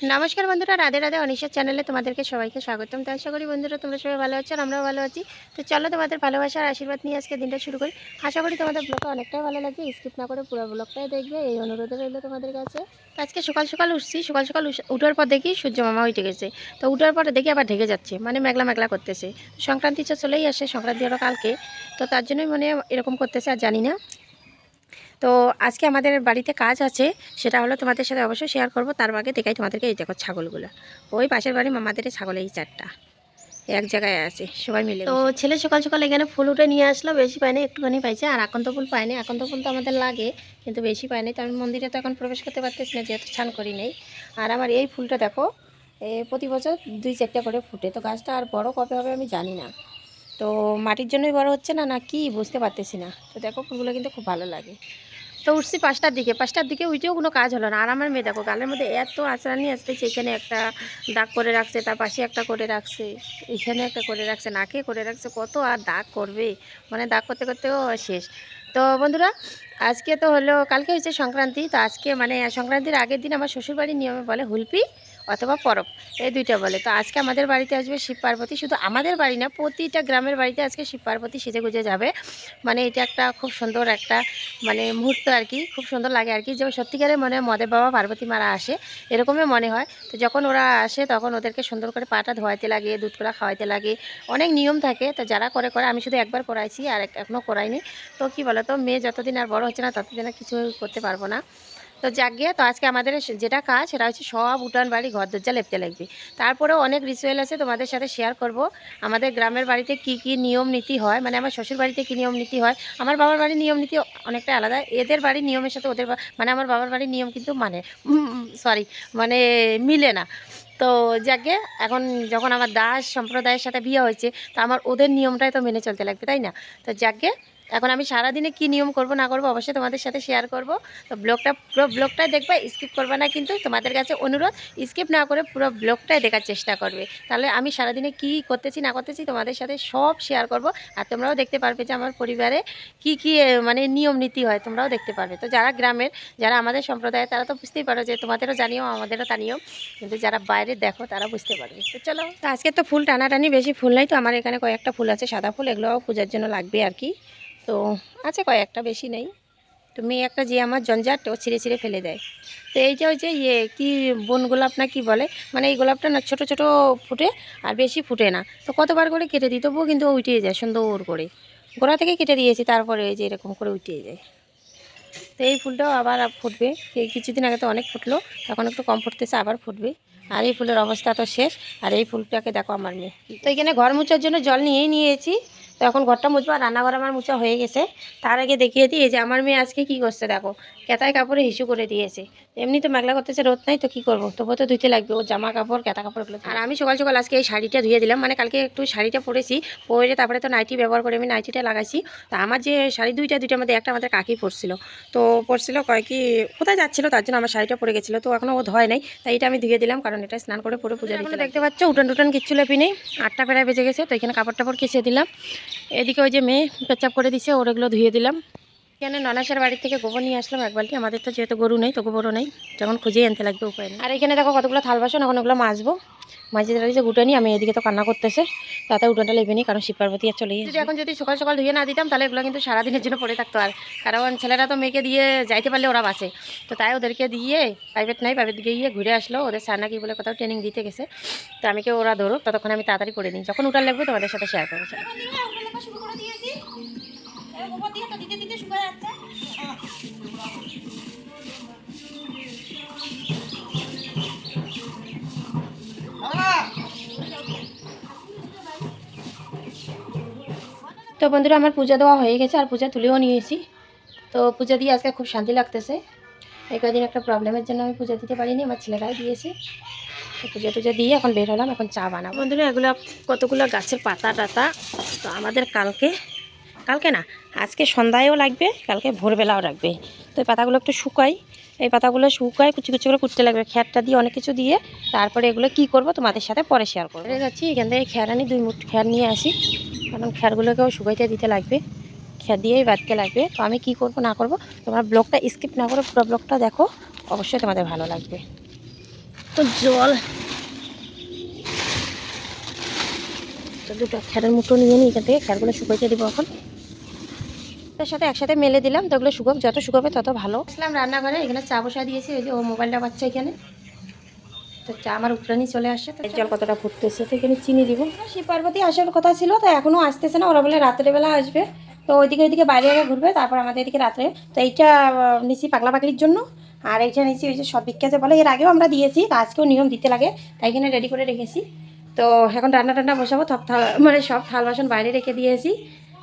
নমস্কার বন্ধুরা, রাধে রাধে। অনিশার চ্যানেলে তোমাদেরকে সবাইকে স্বাগতম। তো আশা করি বন্ধুরা তোমরা সবাই ভালো আছো, আর আমরাও ভালো আছি। তো চলো তোমাদের ভালোবাসার আশীর্বাদ নিয়ে আজকে দিনটা শুরু করি। আশা করি তোমাদের ব্লগটা অনেকটাই ভালো লাগবে, স্কিপ না করে পুরো ব্লগটাই দেখবে, এই অনুরোধ রইলো তোমাদের কাছে। তো আজকে সকাল সকাল উঠছি, সকাল সকাল উঠার পর দেখি সূর্য মামা উঠে গেছে। তো উঠার পরে দেখি আবার ঢেকে যাচ্ছে, মানে মেঘলা মেঘলা করতেছে। সংক্রান্তি চলেই আসে, সংক্রান্তি হলো কালকে। তো তার জন্যই মানে এরকম করতেছে, আর জানি না। তো আজকে আমাদের বাড়িতে কাজ আছে, সেটা হলো তোমাদের সাথে অবশ্যই শেয়ার করব। তার আগে দেখাই তোমাদেরকে, এই দেখো ছাগলগুলো। ওই পাশের বাড়ি মামাদের ছাগল, এই চারটা এক জায়গায় আছে সবাই মিলে। তো ছেলে সকাল সকাল এখানে ফুল উঠে নিয়ে আসলো, বেশি পায়নি, একটুখানি পাইছে। আর আকন্ত ফুল পায়নি, আকন্ত ফুল তো আমাদের লাগে কিন্তু বেশি পায়নি। তো আমি মন্দিরে তো এখন প্রবেশ করতে পারতেছি না, যেহেতু স্নান করি নেই। আর আমার এই ফুলটা দেখো, প্রতি বছর 2-4টা করে ফুটে। তো গাছটা আর বড় কবে হবে আমি জানি না। তো মাটির জন্যই বড় হচ্ছে না, না কি বুঝতে পারতেছি না। তো দেখো ফুলগুলো কিন্তু খুব ভালো লাগে। তো উঠছি 5টার দিকে উঠেও কোনো কাজ হলো না। আর আমার মেয়ে দেখো গালের মধ্যে এত আঁচড়ানি আসতেছে, এখানে একটা দাগ করে রাখছে, তার পাশে একটা করে রাখছে, এখানে একটা করে রাখছে, নাকে করে রাখছে, কত আর দাগ করবে, মানে দাগ করতে করতেও শেষ। তো বন্ধুরা, আজকে তো হলো, কালকে হচ্ছে সংক্রান্তি। তো আজকে মানে সংক্রান্তির আগের দিন আমার শ্বশুরবাড়ির নিয়মে বলে হুলপি অথবা পরব, এই দুইটা বলে। তো আজকে আমাদের বাড়িতে আসবে শিব পার্বতী। শুধু আমাদের বাড়ি না, প্রতিটা গ্রামের বাড়িতে আজকে শিব পার্বতী সেজে গুজে যাবে। মানে এটা একটা খুব সুন্দর একটা মানে মুহূর্ত আর কি, খুব সুন্দর লাগে আর কি, যে সত্যিকারে মনে হয় মদের বাবা পার্বতী মারা আসে, এরকমই মনে হয়। তো যখন ওরা আসে তখন ওদেরকে সুন্দর করে পাটা ধোয়াইতে লাগে, দুধ করা খাওয়াইতে লাগে, অনেক নিয়ম থাকে। তো যারা করে করে, আমি শুধু একবার করাইছি, আর এখনও করাইনি। তো কি বলো তো, মেয়ে যতদিন আর বড় হচ্ছে না ততদিন আর কিছু করতে পারবো না। তো যাক গিয়ে, তো আজকে আমাদের যেটা কাজ সেটা হচ্ছে সব উঠান বাড়ি ঘর দরজা লেপতে লাগবে। তারপরেও অনেক রিচুয়াল আছে, তোমাদের সাথে শেয়ার করব। আমাদের গ্রামের বাড়িতে কি কি নিয়ম নীতি হয়, মানে আমার শ্বশুর বাড়িতে কী নিয়ম নীতি হয়, আমার বাবার বাড়ির নিয়ম নীতি অনেকটা আলাদা। এদের বাড়ির নিয়মের সাথে ওদের মানে আমার বাবার বাড়ির নিয়ম কিন্তু সরি, মানে মিলে না। তো যাকে এখন যখন আমার দাস সম্প্রদায়ের সাথে বিয়ে হয়েছে, তো আমার ওদের নিয়মটাই তো মেনে চলতে লাগবে, তাই না? তো যাকে এখন আমি সারাদিনে কি নিয়ম করব না করব অবশ্যই তোমাদের সাথে শেয়ার করব। তো পুরো ব্লগটাই দেখবে, স্কিপ করবে না কিন্তু। তোমাদের কাছে অনুরোধ, স্কিপ না করে পুরো ব্লগটাই দেখার চেষ্টা করবে। তাহলে আমি সারাদিনে কি করতেছি না করতেছি তোমাদের সাথে সব শেয়ার করব। আর তোমরাও দেখতে পারবে যে আমার পরিবারে কি কি মানে নিয়ম নীতি হয়, তোমরাও দেখতে পারবে। তো যারা গ্রামের, যারা আমাদের সম্প্রদায়, তারা তো বুঝতেই পারো যে তোমাদেরও জানিও আমাদেরও তা নিয়ম, কিন্তু যারা বাইরে দেখো তারা বুঝতে পারবে। তো চলো, তো আজকে তো ফুল টানাটানি, বেশি ফুল নাই। তো আমার এখানে কয়েকটা ফুল আছে, সাদা ফুল, এগুলোও পূজার জন্য লাগবে আর কি। তো আছে কয়েকটা, বেশি নেই। তো মেয়ে একটা যে আমার জঞ্জাট, ও ছিঁড়ে ছিঁড়ে ফেলে দেয়। তো এইটা হচ্ছে কি বন গোলাপ না কি বলে, মানে এই গোলাপটা না ছোটো ছোটো ফুটে, আর বেশি ফুটে না। তো কতবার করে কেটে দিই, তবুও কিন্তু উঠিয়ে যায় সুন্দর করে। গোড়া থেকে কেটে দিয়েছি, তারপরে এই যে এরকম করে উঠিয়ে যায়। তো এই ফুলটাও আবার ফুটবে। এই কিছুদিন আগে তো অনেক ফুটলো, তখন একটু কম ফুটতেছে, আবার ফুটবে। আর এই ফুলের অবস্থা তো শেষ। আর এই ফুলটাকে দেখো আমার মেয়ে। তো এখানে ঘর মুছার জন্য জল নিয়েই নিয়েছি। তো এখন ঘরটা মুছবো, আর রান্নাঘর আমার মুছা হয়ে গেছে। তার আগে দেখিয়ে দিই, এই যে আমার মেয়ে আজকে কি করছে দেখো, কেতায় কাপড়ে হিসু করে দিয়েছে। এমনি তো মেঘলা করতেছে, রোদ নাই, তো কী করবো, তবুও তো ধুতে লাগবে ওর জামা কাপড়, কেতা কাপড়গুলো। আর আমি সকাল সকাল আজকে এই শাড়িটা ধুয়ে দিলাম, মানে কালকে একটু শাড়িটা পরেছি, পরে তারপরে তো নাইটি ব্যবহার করে আমি নাইটিটা লাগাইছি। তো আমার যে শাড়ি দুইটার মধ্যে একটা আমাদের কাকি পরছিল। তো পরছিল কয় কি কোথায় যাচ্ছিলো, তার জন্য আমার শাড়িটা পরে গেছিলো। তো এখনও ও ধয় নাই, তাই এটা আমি ধুয়ে দিলাম, কারণ এটা স্নান করে পুরো পূজা দিতে দেখতে পাচ্ছ। উঠান টুটান কিচ্ছু লেপি নেই, 8টা প্রায় বেজে গেছে। তো এখানে কাপড় টাপড় কেচে দিলাম। এদিকে ওই যে মেয়ে পেচ্চাপ করে দিছে, ওর এগুলো ধুয়ে দিলাম। এখানে ননাসের বাড়ি থেকে গোবর নিয়ে আসলাম এক বালতি। আমাদের তো যেহেতু গরু নেই, তো গোবরও নেই, যখন খুঁজেই আনতে লাগবে, উপায় নেই। আর এখানে দেখো কতগুলো থাল বাসন, এখন ওগুলো মাজবো। মাঝে দাঁড়িয়ে গুটে নিই আমি, এদিকে তো কান্না করতেছে, তাতে উঠানটা লেবে নিই, কারণ শিব পার্বতী আর চলেই। যদি এখন যদি সকাল সকাল ধুয়ে না দিতাম, তাহলে এগুলো কিন্তু সারাদিনের জন্য পড়ে থাকতো। আর কারণ ছেলেরা তো মেয়েকে দিয়ে যাইতে পারলে ওরা বাঁচে। তো তাই ওদেরকে দিয়ে, প্রাইভেট নাই, প্রাইভেট দিকে গিয়ে ঘুরে আসলো, ওদের স্যার নাকি বলে কোথাও ট্রেনিং দিতে গেছে। তো আমি কেউ ওরা ধরুক, ততক্ষণ আমি তাড়াতাড়ি করে নিই, যখন উঠান লাগবে তোমাদের সাথে শেয়ার করবো। তো বন্ধুরা, আমার পূজা দেওয়া হয়ে গেছে, আর পূজা তুলেও নিয়েছি। তো পূজা দিয়ে আজকে খুব শান্তি লাগতেছে। এই কদিন একটা প্রবলেমের জন্য আমি পূজা দিতে পারিনি, আমার ছেলেরাই দিয়েছে। তো পূজা টুজা দিয়ে এখন বের হলাম, এখন চা বানাবো। বন্ধুরা, এগুলো কতগুলো গাছের পাতা টাতা। তো আমাদের কালকে না, আজকে সন্ধ্যায়ও লাগবে, কালকে ভোরবেলাও লাগবে। তো এই পাতাগুলো একটু শুকাই, এই পাতাগুলো শুকায় কুচি কুচি করে কুটতে লাগবে, খ্যারটা দিয়ে অনেক কিছু দিয়ে। তারপরে এগুলো কি করব তোমাদের সাথে পরে শেয়ার করবো। যাচ্ছি এখান থেকে খ্যার আনি, 2 মুঠ খ্যার নিয়ে আসি, কারণ খ্যারগুলোকেও শুকাইতে দিতে লাগবে, খ্যার দিয়েই বাঁধতে লাগবে। তো আমি কি করব না করব, তোমরা ব্লগটা স্কিপ না করে পুরো ব্লগটা দেখো, অবশ্যই তোমাদের ভালো লাগবে। তো জল, তো দুটো খ্যারের মুঠো নিয়ে নিই এখান থেকে, খ্যারগুলো শুকাইতে দিব এখন। তার সাথে একসাথে মেলে দিলাম, তো ওগুলো শুকাক, যত শুকাবে তত ভালো। আসলাম রান্নাঘরে, এখানে চা বসা দিয়েছি, ওই যে ও মোবাইলটা বাচ্চা এখানে, তো চা আমার উকরানি চলে আসছে। তো জল কতটা ফুটতেছে, তো এখানে চিনি দিব। শিব পার্বতী আসার কথা ছিল, তো এখনও আসতেছে না, ওরা বলে রাত্রেবেলা আসবে। তো ওইদিকে বাইরে আগে ঘুরবে, তারপর আমাদের এদিকে রাত্রে। তো এইটা নিচ্ছি পাগলা পাগলির জন্য, আর এইটা নিচ্ছি ওই যে সব বিখ্যাত বলে, এর আগেও আমরা দিয়েছি, তো আজকেও নিয়ম দিতে লাগে, তাই এখানে রেডি করে রেখেছি। তো এখন রান্না টান্না বসাবো, মানে সব থাল বাসন বাইরে রেখে দিয়েছি।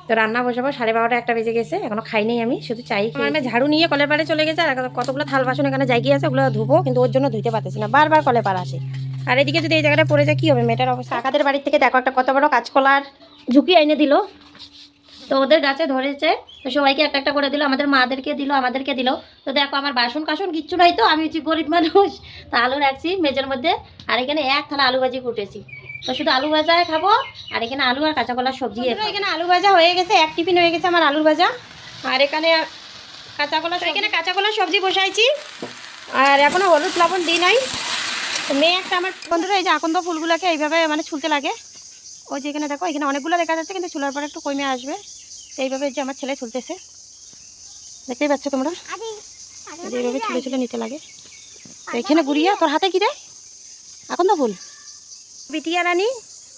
তো রান্না বসাবো, 12:30 একটা বেজে গেছে, এখনো খাইনি আমি, শুধু চাই। আমার মেয়ে ঝাড়ু নিয়ে কলের পাড়ে চলে গেছে, আর কতগুলো থাল বাসন এখানে জায়গা আছে, ওগুলো ধুবো, কিন্তু ওর জন্য ধুইতে পারতেছি না, বারবার কলের পাড় আসে। আর এদিকে যদি এই জায়গাটা পড়ে যায় কী হবে মেয়েটার অবস্থা। কাকাদের বাড়ির থেকে দেখো একটা কত বড় কাঁচকলার ঝুঁকি এনে দিল, তো ওদের গাছে ধরেছে, তো সবাইকে একটা একটা করে দিল, আমাদের মাদেরকে দিল, আমাদেরকে দিল। তো দেখো আমার বাসন কাসন কিচ্ছু নাই, তো আমি হচ্ছি গরিব মানুষ, তো আলু রাখছি মেজের মধ্যে, আর এখানে এক থালা আলু ভাজি কুটেছি, তো শুধু আলু ভাজায় খাবো, আর এখানে আলু আর কাঁচা কলার সবজি। এখানে আলু ভাজা হয়ে গেছে, এক টিফিন হয়ে গেছে আমার আলুর ভাজা, আর এখানে কাঁচা কলা, এখানে কাঁচা কলার সবজি বসাইছি, আর এখনও হলুদ লবণ দিই নাই। তো মেয়ে একটা আমার বন্ধুরা এই যে আকন্দ ফুলগুলোকে এইভাবে মানে ছুলতে লাগে, ওই যে এখানে দেখো, এখানে অনেকগুলো দেখা যাচ্ছে, কিন্তু ছুলার পরে একটু কমে আসবে, তো এইভাবে যে আমার ছেলে ছুলতেছে, দেখতেই পাচ্ছ তোমরা, এইভাবে ছুলে ছুলে নিতে লাগে। তো এখানে গুড়িয়া তোর হাতে কি দেয়, আকন্দ ফুল। বিটিয়া রানী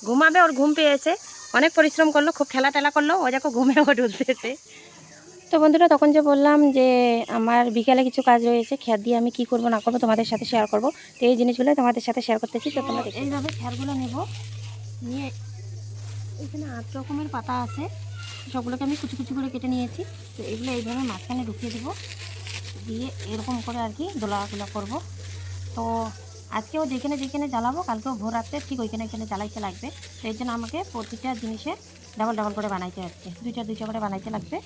ঘুমাবে, ওর ঘুম পেয়েছে, অনেক পরিশ্রম করলো, খুব খেলা টেলা করলো, ও দেখো ঘুমেও ঢুলতেছে। তো বন্ধুরা তখন যে বললাম যে আমার বিকেলে কিছু কাজ রয়েছে, খ্যার দিয়ে আমি কি করব না করবো তোমাদের সাথে শেয়ার করব, তো এই জিনিসগুলো তোমাদের সাথে শেয়ার করতেছি। তো তোমরা এইভাবে খ্যারগুলো নেব, নিয়ে এখানে 8 রকমের পাতা আছে, সবগুলোকে আমি কুচি কুচি করে কেটে নিয়েছি। তো এগুলো এইভাবে মাঝখানে ঢুকিয়ে দেবো, দিয়ে এরকম করে আর কি দোলাগুলো করব। তো আজকেও যেখানে যেখানে জ্বালাবো, কালকেও ভোর রাত্রে ঠিক ওইখানে এখানে জ্বালাইতে লাগবে, তো এই জন্য আমাকে প্রতিটা জিনিসের ডাবল ডাবল করে বানাইতে হচ্ছে, দুইটা দুইটা করে বানাইতে লাগবে।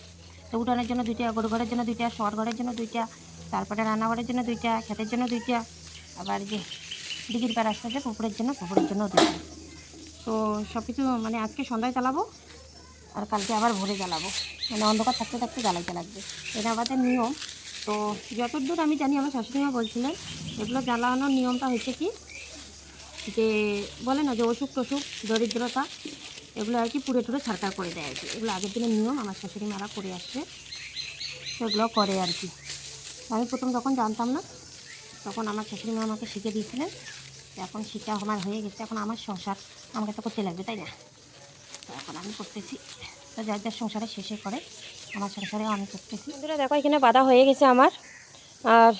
তো উঠানের জন্য 2টা, গরু ঘরের জন্য 2টা, শহর ঘরের জন্য 2টা, তারপরে রান্নাঘরের জন্য 2টা, ক্ষেতের জন্য 2টা, আবার যে দিঘির পাড় আসতে আছে পুকুরের জন্য 2টা। তো সব কিছু মানে আজকে সন্ধ্যায় জ্বালাবো, আর কালকে আবার ভোরে জ্বালাবো, মানে অন্ধকার থাকতে থাকতে জ্বালাইতে লাগবে, এটা আমাদের নিয়ম। তো যতদূর আমি জানি, আমার শাশুড়িমা বলছিলেন এগুলো জ্বালানোর নিয়মটা হচ্ছে কি, যে বলে না যে অসুখ টসুখ দরিদ্রতা এগুলো আর কি পুড়ে টুড়ে ছাড়কার করে দেয় আর কি, এগুলো আগের দিনের নিয়ম, আমার শাশুড়ি মারা করে আসছে, সেগুলো করে আর কি। আমি প্রথম যখন জানতাম না, তখন আমার শাশুড়ি মা আমাকে শিখে দিয়েছিলেন, এখন শিক্ষা আমার হয়ে গেছে, এখন আমার সংসার আমাকে তো করতে লাগবে, তাই না, তো এখন আমি করতেছি। তো যার যার সংসারে শেষে করে, আমার সংসারেও আমি করতেছি। বন্ধুরা দেখো এখানে বাঁধা হয়ে গেছে আমার, আর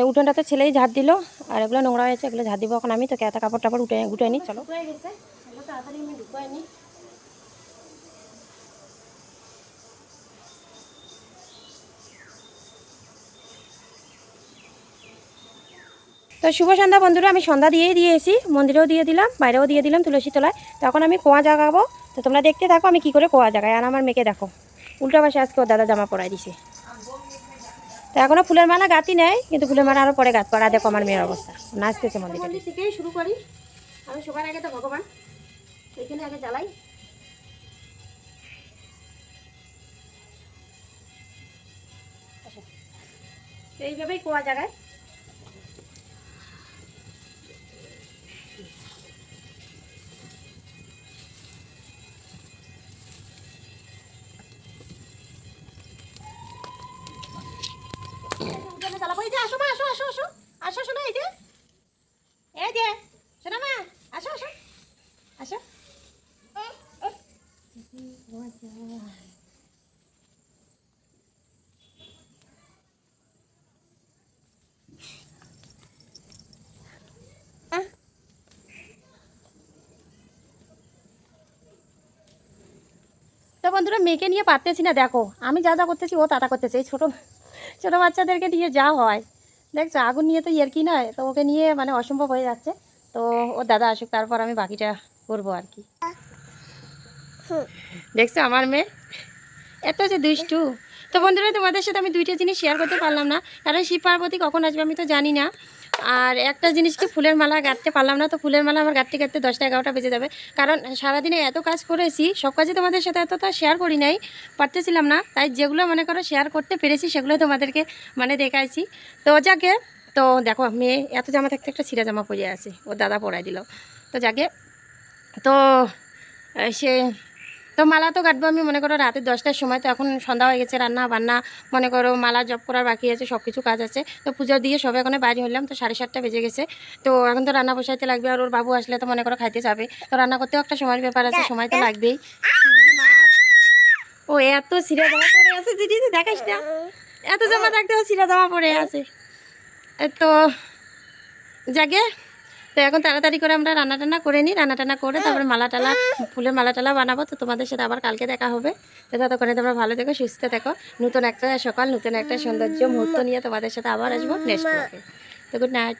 উঠোনটাতে ছেলেই ঝাড় দিল, আর এগুলো নোংরা হয়েছে, এগুলো ঝাড় দিব এখন আমি। তো কেতা কাপড় টাপড় উঠে নিই, চলো। হয়ে গেছে, এগুলো তাড়াতাড়ি আমি ঢুকাই নিই। তো শুভ সন্ধ্যা বন্ধুরা, আমি সন্ধ্যা দিয়েই দিয়েছি, মন্দিরেও দিয়ে দিলাম, বাইরেও দিয়ে দিলাম তুলসী তলায়। তখন আমি কোয়া জাগাবো, তো তোমরা দেখতে থাকো আমি কি করে কোয়া জাগাই। আর আমার মেয়েকে দেখো উল্টা পাশে আজকে ওর দাদা জামা পরাই দিছে। তো এখনও ফুলের মালা গাঁতি নেয়, কিন্তু ফুলের মালা আরও পরে গাঁত পড়া। দেখো আমার মেয়ের অবস্থা, নাচতেছে মন্দির থেকেই শুরু করি। আমি সবার আগে তো ভগবান, এখানে আগে জ্বালাই। এইভাবেই কোয়া জাগায়। আসো মা, আসো আসো আসো আসো, শোনো এই যে শোনো মা, আসো আসো আসো। তো বন্ধুরা মেয়েকে নিয়ে পারতেছি না, দেখো আমি যা যা করতেছি ও তা করতেছে। এই ছোটো ছোটো বাচ্চাদেরকে নিয়ে যা হয় দেখছো, আগুন নিয়ে তো কি নয়, তো ওকে নিয়ে মানে অসম্ভব হয়ে যাচ্ছে। তো ওর দাদা আসুক, তারপর আমি বাকিটা করবো আর কি। দেখছো আমার মেয়ে এত যে দুষ্টু। তো বন্ধুরা তোমাদের সাথে আমি 2টা জিনিস শেয়ার করতে পারলাম না, কারণ শিব পার্বতী কখন আসবে আমি তো জানি না। আর একটা জিনিসকে ফুলের মালা গাঁথতে পারলাম না, তো ফুলের মালা আমার গাঁথতে গাঁথতে 10টা 11টা বেজে যাবে, কারণ সারাদিনে এত কাজ করেছি, সব কাজে তোমাদের সাথে এতটা শেয়ার করি নাই, পারতেছিলাম না। তাই যেগুলো মনে করো শেয়ার করতে পেরেছি সেগুলো তোমাদেরকে মানে দেখাইছি। তো যাকে, তো দেখো মেয়ে এত জামা থাকতে একটা ছিঁড়া জামা পরে আছে, ওর দাদা পরাই দিল। তো যাকে তো সে তো মালা তো কাটবো আমি মনে করো রাতে 10টার সময়। তো এখন সন্ধ্যা হয়ে গেছে, রান্না বান্না মনে করো মালা জপ করার বাকি আছে, সব কিছু কাজ আছে। তো পূজা দিয়ে সবে এখন বাইরে হলাম, তো 7:30 বেজে গেছে। তো এখন তো রান্না বসাইতে লাগবে, আর ওর বাবু আসলে তো মনে করো খাইতে যাবে, তো রান্না করতেও একটা সময়ের ব্যাপার আছে, সময় তো লাগবেই। ও এত সিরা জামা পরে আছে দিদি, দেখাস না, এত জামা থাকতেও সিরা জামা পরে আছে। তো জাগে তো এখন তাড়াতাড়ি করে আমরা রান্না টান্না করে নিই, রান্না টান্না করে তারপরে মালা টালা, ফুলের মালা টালা বানাবো। তো তোমাদের সাথে আবার কালকে দেখা হবে। তো ততক্ষণে তোমরা ভালো থেকো, সুস্থ থেকো। নতুন একটা সকাল, নতুন একটা সৌন্দর্য মুহূর্ত নিয়ে তোমাদের সাথে আবার আসবো নেক্সট ব্লগে। তো গুড নাইট।